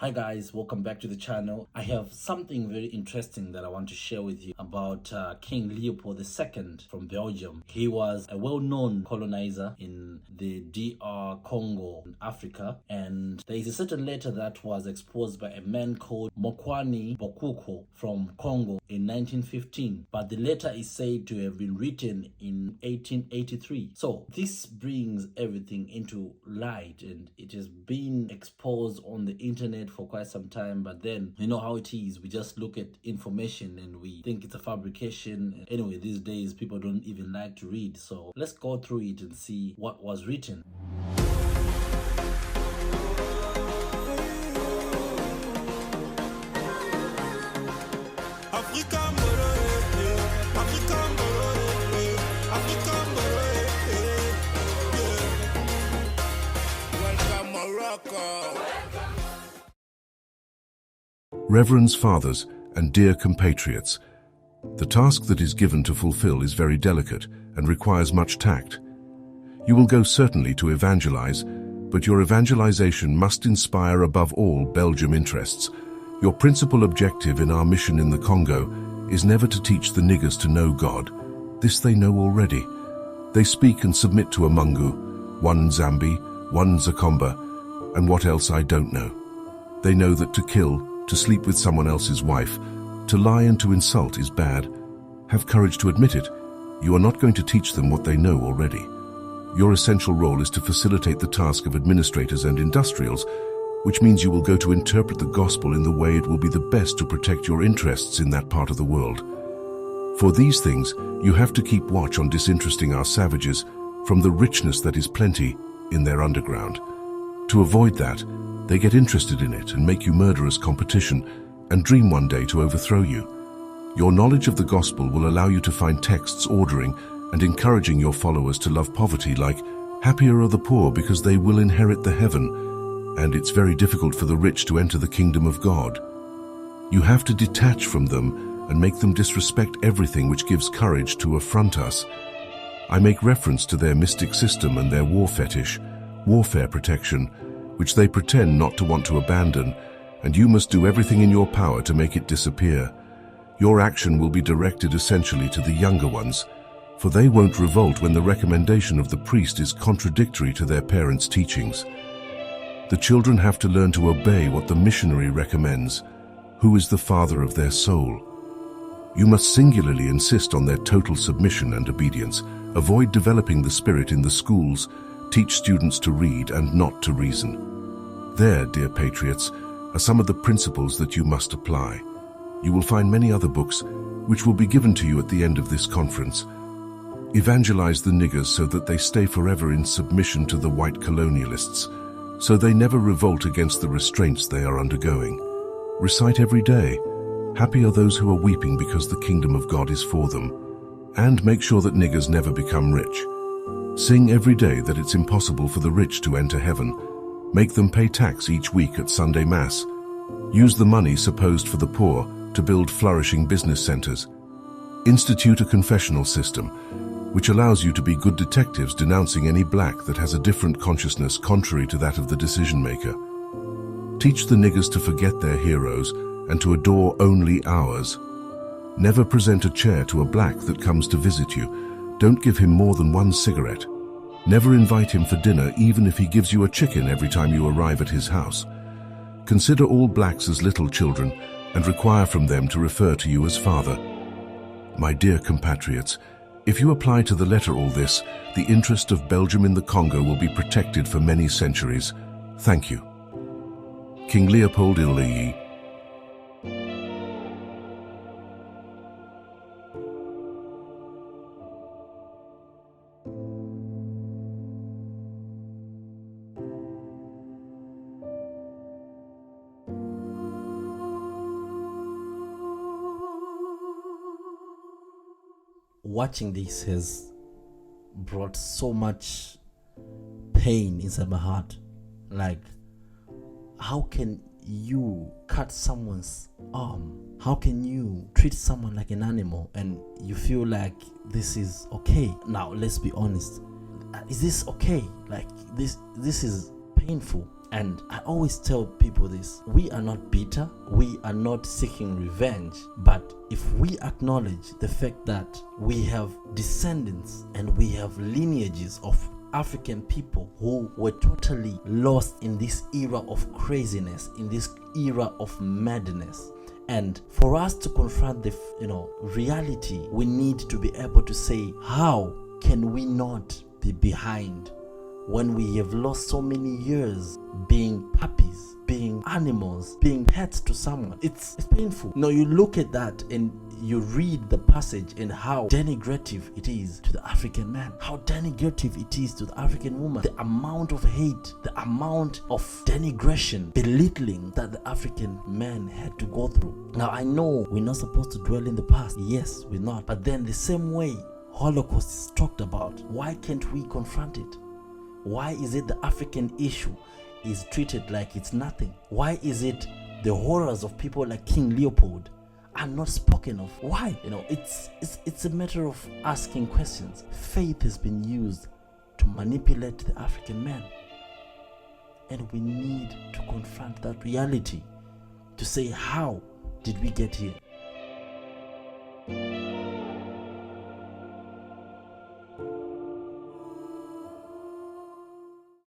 Hi guys, welcome back to the channel. I have something very interesting that I want to share with you about King Leopold II from Belgium. He was a well-known colonizer in the DR Congo in Africa, and there is a certain letter that was exposed by a man called Mokwani Bokuko from Congo in 1915, but the letter is said to have been written in 1883. So this brings everything into light, and it has been exposed on the internet for quite some time, but then you know how it is, we just look at information and we think it's a fabrication. Anyway, these days people don't even like to read, so let's go through it and see what was written. Reverends, fathers, and dear compatriots, the task that is given to fulfill is very delicate and requires much tact. You will go certainly to evangelize, but your evangelization must inspire above all Belgium interests. Your principal objective in our mission in the Congo is never to teach the niggers to know God. This they know already. They speak and submit to a Mungu, one Zambi, one Zakomba, and what else I don't know. They know that to kill, to sleep with someone else's wife, to lie and to insult is bad. Have courage to admit it. You are not going to teach them what they know already. Your essential role is to facilitate the task of administrators and industrials, which means you will go to interpret the gospel in the way it will be the best to protect your interests in that part of the world. For these things, you have to keep watch on disinteresting our savages from the richness that is plenty in their underground. To avoid that, they get interested in it and make you murderous competition and dream one day to overthrow you. Your knowledge of the gospel will allow you to find texts ordering and encouraging your followers to love poverty, like, happier are the poor because they will inherit the heaven, and it's very difficult for the rich to enter the kingdom of God. You have to detach from them and make them disrespect everything which gives courage to affront us. I make reference to their mystic system and their war fetish, warfare protection, which they pretend not to want to abandon, and you must do everything in your power to make it disappear. Your action will be directed essentially to the younger ones, for they won't revolt when the recommendation of the priest is contradictory to their parents' teachings. The children have to learn to obey what the missionary recommends, who is the father of their soul. You must singularly insist on their total submission and obedience. Avoid developing the spirit in the schools. Teach students to read and not to reason. There, dear patriots, are some of the principles that you must apply. You will find many other books which will be given to you at the end of this conference. Evangelize the niggers so that they stay forever in submission to the white colonialists, so they never revolt against the restraints they are undergoing. Recite every day, happy are those who are weeping because the kingdom of God is for them, and make sure that niggers never become rich. Sing every day that it's impossible for the rich to enter heaven. Make them pay tax each week at Sunday Mass. Use the money supposed for the poor to build flourishing business centers. Institute a confessional system, which allows you to be good detectives denouncing any black that has a different consciousness contrary to that of the decision maker. Teach the niggers to forget their heroes and to adore only ours. Never present a chair to a black that comes to visit you. Don't give him more than one cigarette. Never invite him for dinner, even if he gives you a chicken every time you arrive at his house. Consider all blacks as little children and require from them to refer to you as father. My dear compatriots, if you apply to the letter all this, the interest of Belgium in the Congo will be protected for many centuries. Thank you. King Leopold II. Watching this has brought so much pain inside my heart. Like, how can you cut someone's arm? How can you treat someone like an animal and you feel like this is okay? Now, let's be honest. Is this okay? Like, this is painful. And I always tell people this: we are not bitter, we are not seeking revenge, but if we acknowledge the fact that we have descendants and we have lineages of African people who were totally lost in this era of craziness, in this era of madness. And for us to confront the reality, we need to be able to say, how can we not be behind when we have lost so many years being puppies, being animals, being pets to someone? It's painful. Now you look at that and you read the passage and how denigrative it is to the African man, how denigrative it is to the African woman, the amount of hate, the amount of denigration, belittling that the African man had to go through. Now I know we're not supposed to dwell in the past. Yes, we're not. But then the same way Holocaust is talked about, why can't we confront it? Why is it the African issue is treated like it's nothing? Why is it the horrors of people like King Leopold are not spoken of? Why? It's a matter of asking questions. Faith has been used to manipulate the African man, and we need to confront that reality to say, how did we get here?